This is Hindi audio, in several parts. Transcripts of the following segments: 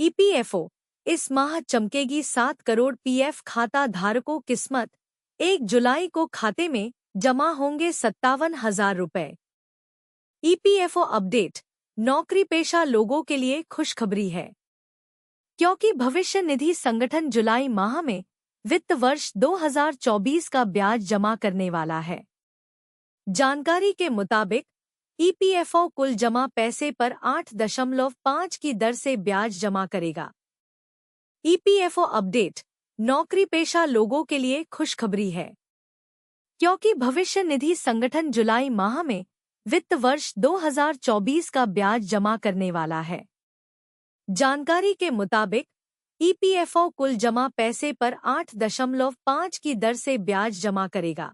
ईपीएफओ इस माह चमकेगी 7 करोड़ पीएफ खाता धारकों किस्मत 1 जुलाई को खाते में जमा होंगे 57,000 रुपए। ईपीएफओ अपडेट नौकरी पेशा लोगों के लिए खुशखबरी है, क्योंकि भविष्य निधि संगठन जुलाई माह में वित्त वर्ष 2024 का ब्याज जमा करने वाला है। जानकारी के मुताबिक ईपीएफओ कुल जमा पैसे पर 8.5 की दर से ब्याज जमा करेगा। ईपीएफओ अपडेट नौकरी पेशा लोगों के लिए खुशखबरी है, क्योंकि भविष्य निधि संगठन जुलाई माह में वित्त वर्ष 2024 का ब्याज जमा करने वाला है। जानकारी के मुताबिक ईपीएफओ कुल जमा पैसे पर 8.5 की दर से ब्याज जमा करेगा।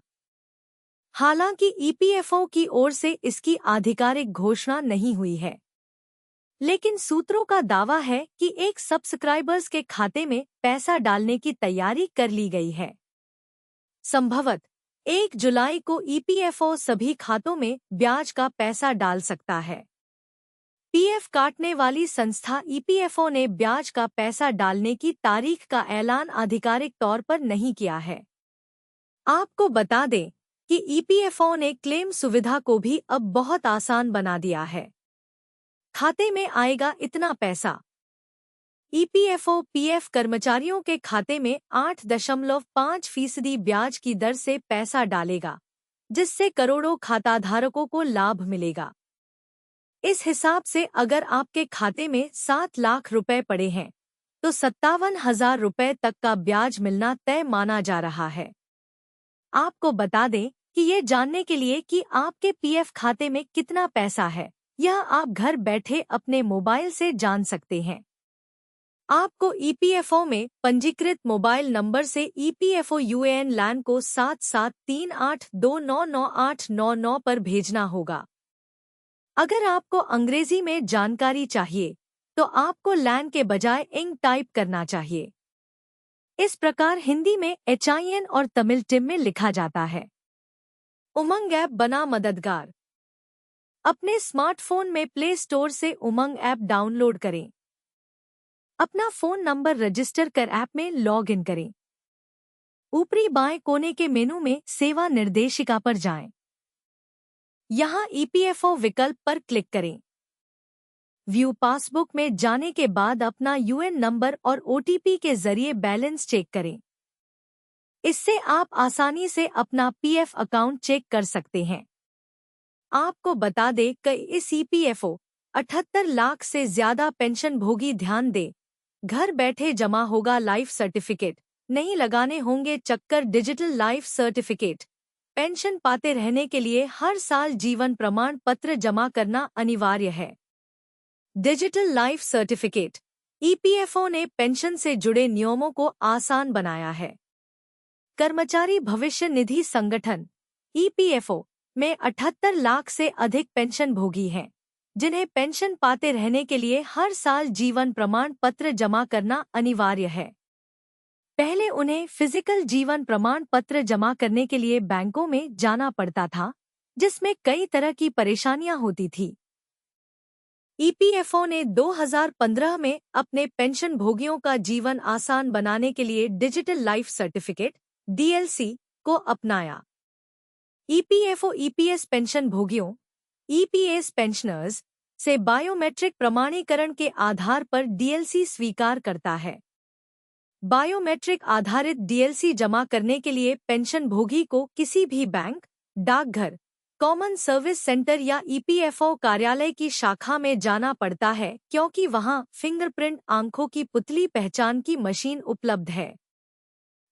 हालांकि ईपीएफओ की ओर से इसकी आधिकारिक घोषणा नहीं हुई है, लेकिन सूत्रों का दावा है कि एक सब्सक्राइबर्स के खाते में पैसा डालने की तैयारी कर ली गई है। संभवतः 1 जुलाई को ईपीएफओ सभी खातों में ब्याज का पैसा डाल सकता है। पीएफ काटने वाली संस्था ईपीएफओ ने ब्याज का पैसा डालने की तारीख का ऐलान आधिकारिक तौर पर नहीं किया है। आपको बता दें कि ईपीएफओ ने क्लेम सुविधा को भी अब बहुत आसान बना दिया है। खाते में आएगा इतना पैसा। ईपीएफओ पीएफ कर्मचारियों के खाते में 8.5% ब्याज की दर से पैसा डालेगा, जिससे करोड़ों खाताधारकों को लाभ मिलेगा। इस हिसाब से अगर आपके खाते में 7 लाख रुपए पड़े हैं, तो 57,000 रुपए तक का ब्याज मिलना तय माना जा रहा है। आपको बता दें कि ये जानने के लिए कि आपके पीएफ खाते में कितना पैसा है, यह आप घर बैठे अपने मोबाइल से जान सकते हैं। आपको ईपीएफओ में पंजीकृत मोबाइल नंबर से ईपीएफओ यूएएन लैन को 7738299899 पर भेजना होगा। अगर आपको अंग्रेजी में जानकारी चाहिए, तो आपको लैन के बजाय इंग टाइप करना चाहिए। इस प्रकार हिंदी में HIN और तमिल टिम में लिखा जाता है। उमंग ऐप बना मददगार। अपने स्मार्टफोन में प्ले स्टोर से उमंग ऐप डाउनलोड करें। अपना फोन नंबर रजिस्टर कर ऐप में लॉग इन करें। ऊपरी बाएं कोने के मेनू में सेवा निर्देशिका पर जाएं। यहां ईपीएफओ विकल्प पर क्लिक करें। व्यू पासबुक में जाने के बाद अपना यूएन नंबर और ओटीपी के जरिए बैलेंस चेक करें। इससे आप आसानी से अपना पीएफ अकाउंट चेक कर सकते हैं। आपको बता दें कि इस ईपीएफओ 78 लाख से ज्यादा पेंशन भोगी ध्यान दें, घर बैठे जमा होगा लाइफ सर्टिफिकेट, नहीं लगाने होंगे चक्कर। डिजिटल लाइफ सर्टिफिकेट पेंशन पाते रहने के लिए हर साल जीवन प्रमाण पत्र जमा करना अनिवार्य है। डिजिटल लाइफ सर्टिफिकेट ईपीएफओ ने पेंशन से जुड़े नियमों को आसान बनाया है। कर्मचारी भविष्य निधि संगठन ईपीएफओ में 78 लाख से अधिक पेंशन भोगी हैं, जिन्हें पेंशन पाते रहने के लिए हर साल जीवन प्रमाण पत्र जमा करना अनिवार्य है। पहले उन्हें फिजिकल जीवन प्रमाण पत्र जमा करने के लिए बैंकों में जाना पड़ता था, जिसमें कई तरह की परेशानियां होती थी। ईपीएफओ ने 2015 में अपने पेंशन भोगियों का जीवन आसान बनाने के लिए डिजिटल लाइफ सर्टिफिकेट (डीएलसी) को अपनाया। ईपीएफओ ईपीएस पेंशन भोगियों (ईपीएस पेंशनर्स) से बायोमेट्रिक प्रमाणीकरण के आधार पर डीएलसी स्वीकार करता है। बायोमेट्रिक आधारित डीएलसी जमा करने के लिए पेंशन भोगी को किसी भी बैंक, डाकघर, कॉमन सर्विस सेंटर या ईपीएफओ कार्यालय की शाखा में जाना पड़ता है, क्योंकि वहां फिंगरप्रिंट आंखों की पुतली पहचान की मशीन उपलब्ध है।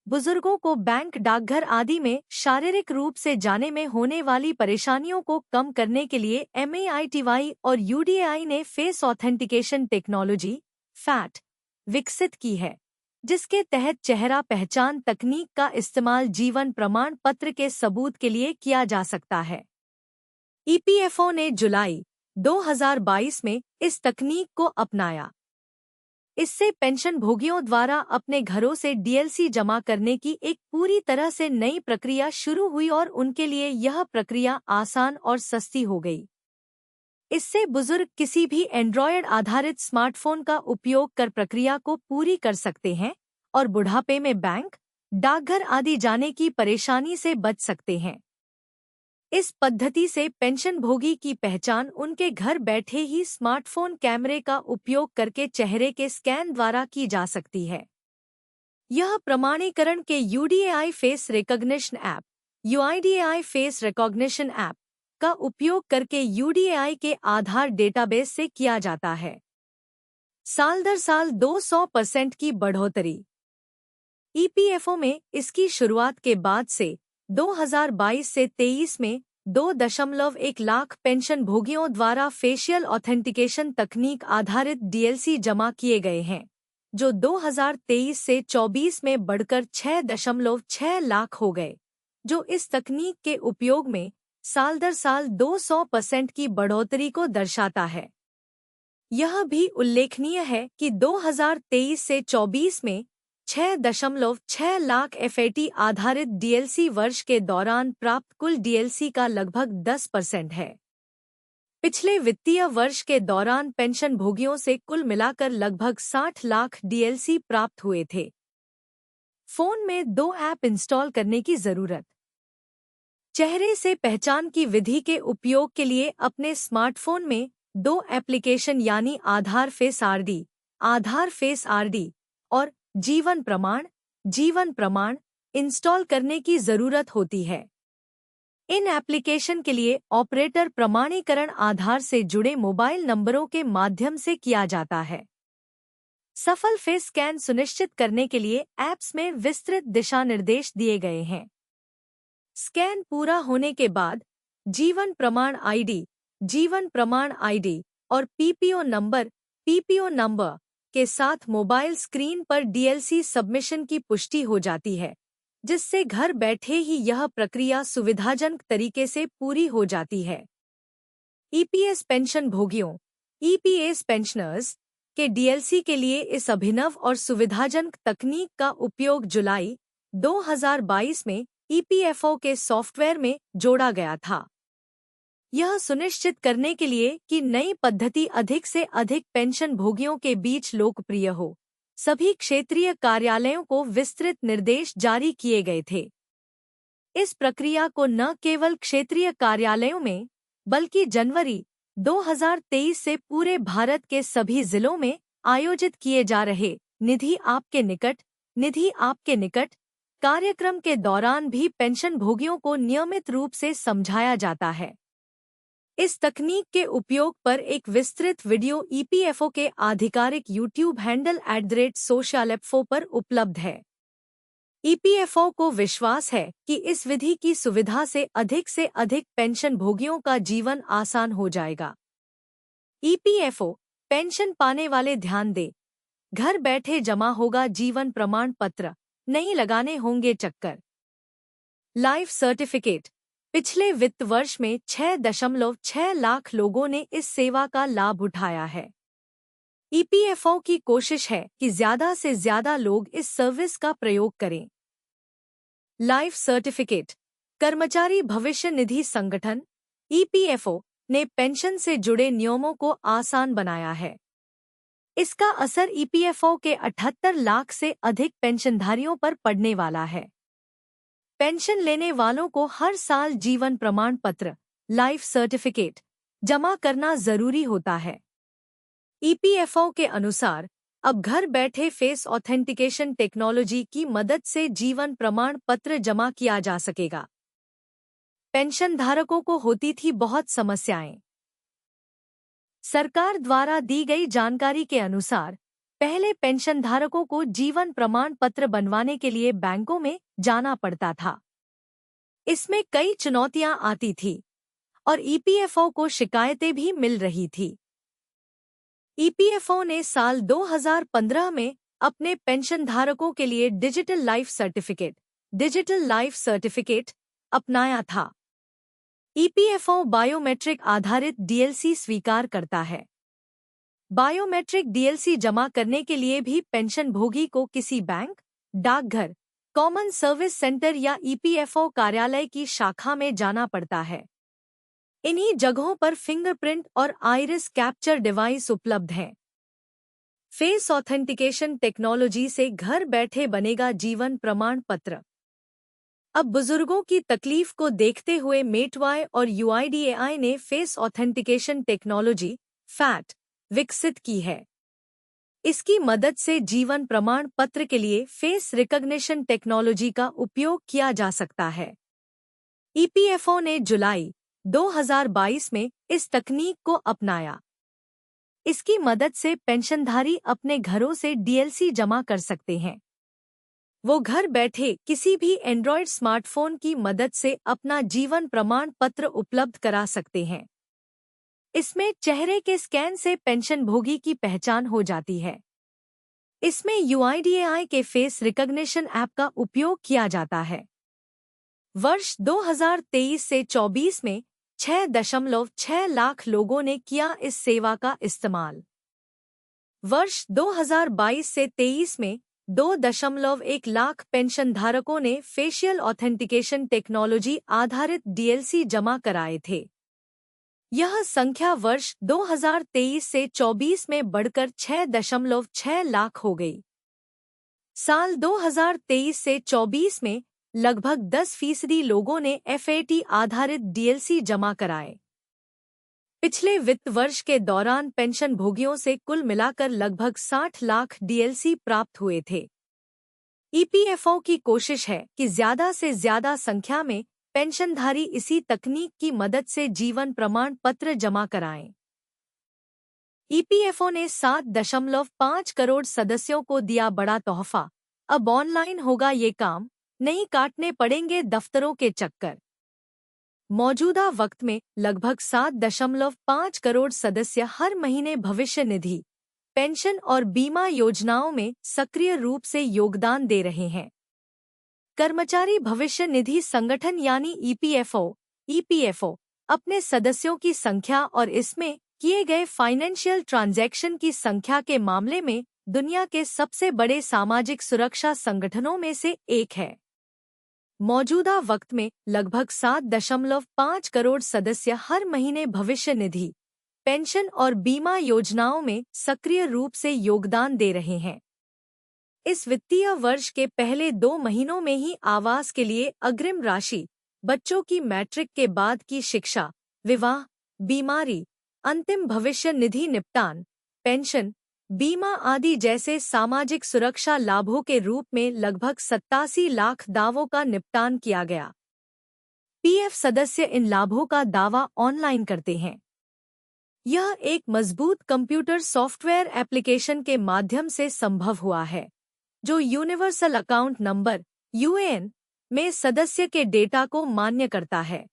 बुजुर्गों को बैंक, डाकघर आदि में शारीरिक रूप से जाने में होने वाली परेशानियों को कम करने के लिए MAITY और UDAI ने फेस ऑथेंटिकेशन टेक्नोलॉजी (फैट) विकसित की है, जिसके तहत चेहरा पहचान तकनीक का इस्तेमाल जीवन प्रमाण पत्र के सबूत के लिए किया जा सकता है। ईपीएफओ ने जुलाई 2022 में इस तकनीक को अपनाया। इससे पेंशन भोगियों द्वारा अपने घरों से डीएलसी जमा करने की एक पूरी तरह से नई प्रक्रिया शुरू हुई और उनके लिए यह प्रक्रिया आसान और सस्ती हो गई। इससे बुजुर्ग किसी भी एंड्रॉयड आधारित स्मार्टफोन का उपयोग कर प्रक्रिया को पूरी कर सकते हैं और बुढ़ापे में बैंक, डाकघर आदि जाने की परेशानी से बच सकते हैं। इस पद्धति से पेंशनभोगी की पहचान उनके घर बैठे ही स्मार्टफोन कैमरे का उपयोग करके चेहरे के स्कैन द्वारा की जा सकती है। यह प्रमाणीकरण के UDAI face recognition app, UIDAI face recognition app का उपयोग करके यूडीएआई के आधार डेटाबेस से किया जाता है। साल दर साल 200% की बढ़ोतरी। ईपीएफओ में इसकी शुरुआत के बाद से 2022 से 23 में 2.1 लाख पेंशन भोगियों द्वारा फेशियल ऑथेंटिकेशन तकनीक आधारित डीएलसी जमा किए गए हैं, जो 2023 से 24 में बढ़कर 6.6 लाख हो गए, जो इस तकनीक के उपयोग में साल दर साल 200% की बढ़ोतरी को दर्शाता है। यह भी उल्लेखनीय है कि 2023 से 24 में 6.6 लाख एफएटी आधारित डीएलसी वर्ष के दौरान प्राप्त कुल डीएलसी का लगभग 10% है। पिछले वित्तीय वर्ष के दौरान पेंशन भोगियों से कुल मिलाकर लगभग 60 लाख डीएलसी प्राप्त हुए थे। फोन में 2 ऐप इंस्टॉल करने की जरूरत। चेहरे से पहचान की विधि के उपयोग के लिए अपने स्मार्टफोन में 2 एप्लीकेशन यानी आधार फेस आरडी और जीवन प्रमाण इंस्टॉल करने की जरूरत होती है। इन एप्लीकेशन के लिए ऑपरेटर प्रमाणीकरण आधार से जुड़े मोबाइल नंबरों के माध्यम से किया जाता है। सफल फेस स्कैन सुनिश्चित करने के लिए ऐप्स में विस्तृत दिशा निर्देश दिए गए हैं। स्कैन पूरा होने के बाद जीवन प्रमाण आईडी और पीपीओ नंबर के साथ मोबाइल स्क्रीन पर डीएलसी सबमिशन की पुष्टि हो जाती है, जिससे घर बैठे ही यह प्रक्रिया सुविधाजनक तरीके से पूरी हो जाती है। ईपीएस पेंशन भोगियों ईपीएस पेंशनर्स के डीएलसी के लिए इस अभिनव और सुविधाजनक तकनीक का उपयोग जुलाई 2022 में ईपीएफओ के सॉफ्टवेयर में जोड़ा गया था। यह सुनिश्चित करने के लिए कि नई पद्धति अधिक से अधिक पेंशन भोगियों के बीच लोकप्रिय हो, सभी क्षेत्रीय कार्यालयों को विस्तृत निर्देश जारी किए गए थे। इस प्रक्रिया को न केवल क्षेत्रीय कार्यालयों में बल्कि जनवरी 2023 से पूरे भारत के सभी जिलों में आयोजित किए जा रहे निधि आपके निकट कार्यक्रम के दौरान भी पेंशन भोगियों को नियमित रूप से समझाया जाता है। इस तकनीक के उपयोग पर एक विस्तृत वीडियो ईपीएफओ के आधिकारिक यूट्यूब हैंडल @socialfo पर उपलब्ध है। ईपीएफओ को विश्वास है कि इस विधि की सुविधा से अधिक पेंशन भोगियों का जीवन आसान हो जाएगा। ईपीएफओ पेंशन पाने वाले ध्यान दें, घर बैठे जमा होगा जीवन प्रमाण पत्र, नहीं लगाने होंगे चक्कर। Life certificate. पिछले वित्त वर्ष में 6.6 लाख लोगों ने इस सेवा का लाभ उठाया है। ईपीएफओ की कोशिश है कि ज्यादा से ज्यादा लोग इस सर्विस का प्रयोग करें। Life certificate. कर्मचारी भविष्य निधि संगठन ईपीएफओ ने पेंशन से जुड़े नियमों को आसान बनाया है। इसका असर ईपीएफओ के 78 लाख से अधिक पेंशनधारियों पर पड़ने वाला है। पेंशन लेने वालों को हर साल जीवन प्रमाण पत्र लाइफ सर्टिफिकेट जमा करना जरूरी होता है। ईपीएफओ के अनुसार अब घर बैठे फेस ऑथेंटिकेशन टेक्नोलॉजी की मदद से जीवन प्रमाण पत्र जमा किया जा सकेगा। पेंशनधारकों को होती थी बहुत समस्याएं। सरकार द्वारा दी गई जानकारी के अनुसार पहले पेंशनधारकों को जीवन प्रमाण पत्र बनवाने के लिए बैंकों में जाना पड़ता था। इसमें कई चुनौतियां आती थी और ईपीएफओ को शिकायतें भी मिल रही थी। ईपीएफओ ने साल 2015 में अपने पेंशनधारकों के लिए डिजिटल लाइफ सर्टिफिकेट अपनाया था। ईपीएफओ बायोमेट्रिक आधारित डीएलसी स्वीकार करता है। बायोमेट्रिक डीएलसी जमा करने के लिए भी पेंशनभोगी को किसी बैंक, डाकघर, कॉमन सर्विस सेंटर या ईपीएफओ कार्यालय की शाखा में जाना पड़ता है। इन्हीं जगहों पर फिंगरप्रिंट और आइरिस कैप्चर डिवाइस उपलब्ध हैं। फेस ऑथेंटिकेशन टेक्नोलॉजी से घर बैठे बनेगा जीवन प्रमाण पत्र। अब बुजुर्गों की तकलीफ को देखते हुए मेटवाई और यूआईडीएआई ने फेस ऑथेंटिकेशन टेक्नोलॉजी फैट विकसित की है। इसकी मदद से जीवन प्रमाण पत्र के लिए फेस रिकॉग्निशन टेक्नोलॉजी का उपयोग किया जा सकता है। ईपीएफओ ने जुलाई 2022 में इस तकनीक को अपनाया। इसकी मदद से पेंशनधारी अपने घरों से डीएलसी जमा कर सकते हैं। वो घर बैठे किसी भी एंड्रॉयड स्मार्टफोन की मदद से अपना जीवन प्रमाण पत्र उपलब्ध करा सकते हैं। इसमें चेहरे के स्कैन से पेंशनभोगी की पहचान हो जाती है। इसमें यूआईडीएआई के फेस रिकॉग्निशन ऐप का उपयोग किया जाता है। वर्ष 2023 से 24 में 6.6 लाख लोगों ने किया इस सेवा का इस्तेमाल। वर्ष 2022 से 23 में 2.1 लाख पेंशनधारकों ने फेशियल ऑथेंटिकेशन टेक्नोलॉजी आधारित डीएलसी जमा कराए थे। यह संख्या वर्ष 2023 से 24 में बढ़कर 6.6 लाख हो गई। साल 2023 से 24 में लगभग 10% लोगों ने एफएटी आधारित डीएलसी जमा कराए। पिछले वित्त वर्ष के दौरान पेंशनभोगियों से कुल मिलाकर लगभग 60 लाख डीएलसी प्राप्त हुए थे। ईपीएफओ की कोशिश है कि ज्यादा से ज्यादा संख्या में पेंशनधारी इसी तकनीक की मदद से जीवन प्रमाण पत्र जमा कराएं। ईपीएफओ ने 7.5 करोड़ सदस्यों को दिया बड़ा तोहफा। अब ऑनलाइन होगा ये काम, नहीं काटने पड़ेंगे दफ्तरों के चक्कर। मौजूदा वक्त में लगभग 7.5 करोड़ सदस्य हर महीने भविष्य निधि, पेंशन और बीमा योजनाओं में सक्रिय रूप से योगदान दे रहे हैं। कर्मचारी भविष्य निधि संगठन यानी ईपीएफओ अपने सदस्यों की संख्या और इसमें किए गए फाइनेंशियल ट्रांजैक्शन की संख्या के मामले में दुनिया के सबसे बड़े सामाजिक सुरक्षा संगठनों में से एक है। मौजूदा वक्त में लगभग 7.5 करोड़ सदस्य हर महीने भविष्य निधि, पेंशन और बीमा योजनाओं में सक्रिय रूप से योगदान दे रहे हैं। इस वित्तीय वर्ष के पहले 2 महीनों में ही आवास के लिए अग्रिम राशि, बच्चों की मैट्रिक के बाद की शिक्षा, विवाह, बीमारी, अंतिम भविष्य निधि निपटान, पेंशन, बीमा आदि जैसे सामाजिक सुरक्षा लाभों के रूप में लगभग 87 लाख दावों का निपटान किया गया। पीएफ सदस्य इन लाभों का दावा ऑनलाइन करते हैं। यह एक मजबूत कंप्यूटर सॉफ्टवेयर एप्लीकेशन के माध्यम से संभव हुआ है, जो यूनिवर्सल अकाउंट नंबर यूएएन में सदस्य के डेटा को मान्य करता है।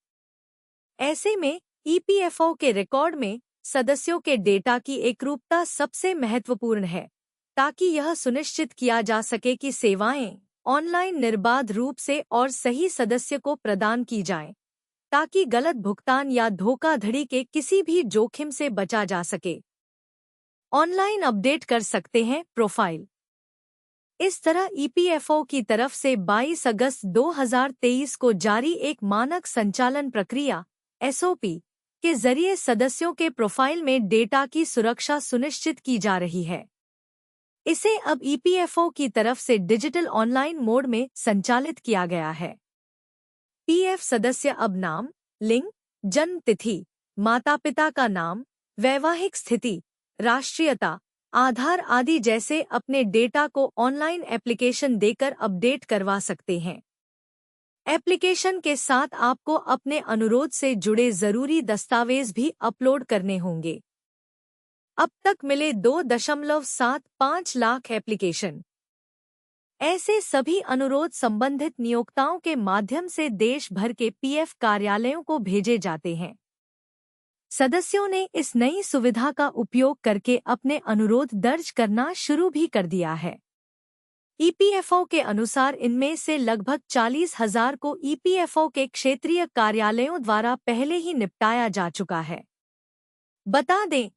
ऐसे में ईपीएफओ के रिकॉर्ड में सदस्यों के डेटा की एकरूपता सबसे महत्वपूर्ण है, ताकि यह सुनिश्चित किया जा सके कि सेवाएं ऑनलाइन निर्बाध रूप से और सही सदस्य को प्रदान की जाएं, ताकि गलत भुगतान या धोखाधड़ी के किसी भी जोखिम से बचा जा सके। ऑनलाइन अपडेट कर सकते हैं प्रोफाइल। इस तरह ईपीएफओ की तरफ से 22 अगस्त 2023 को जारी एक मानक संचालन प्रक्रिया एसओपी के जरिए सदस्यों के प्रोफाइल में डेटा की सुरक्षा सुनिश्चित की जा रही है। इसे अब ईपीएफओ की तरफ से डिजिटल ऑनलाइन मोड में संचालित किया गया है। पीएफ सदस्य अब नाम, लिंग, जन्म तिथि, माता-पिता का नाम, वैवाहिक स्थिति, राष्ट्रीयता, आधार आदि जैसे अपने डेटा को ऑनलाइन एप्लीकेशन देकर अपडेट करवा सकते हैं। एप्लीकेशन के साथ आपको अपने अनुरोध से जुड़े जरूरी दस्तावेज भी अपलोड करने होंगे। अब तक मिले 2.75 लाख एप्लीकेशन। ऐसे सभी अनुरोध संबंधित नियोक्ताओं के माध्यम से देश भर के पीएफ कार्यालयों को भेजे जाते हैं। सदस्यों ने इस नई सुविधा का उपयोग करके अपने अनुरोध दर्ज करना शुरू भी कर दिया है। ईपीएफओ के अनुसार इनमें से लगभग 40,000 को ईपीएफओ के क्षेत्रीय कार्यालयों द्वारा पहले ही निपटाया जा चुका है। बता दें